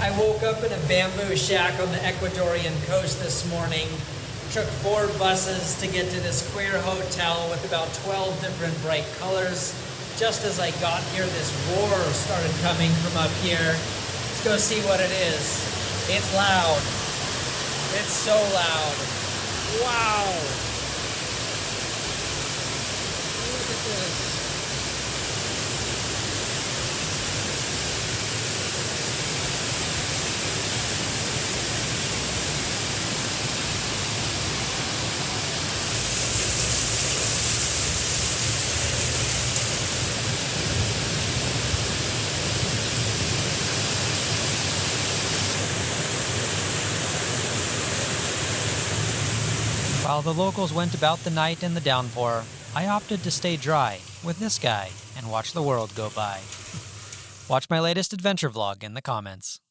I woke up in a bamboo shack on the Ecuadorian coast this morning, took 4 buses to get to this queer hotel with about 12 different bright colors. Just as I got here, this roar started coming from up here. Let's go see what it is. It's loud. It's so loud. Wow. Look at this. While the locals went about the night in the downpour, I opted to stay dry with this guy and watch the world go by. Watch my latest adventure vlog in the comments.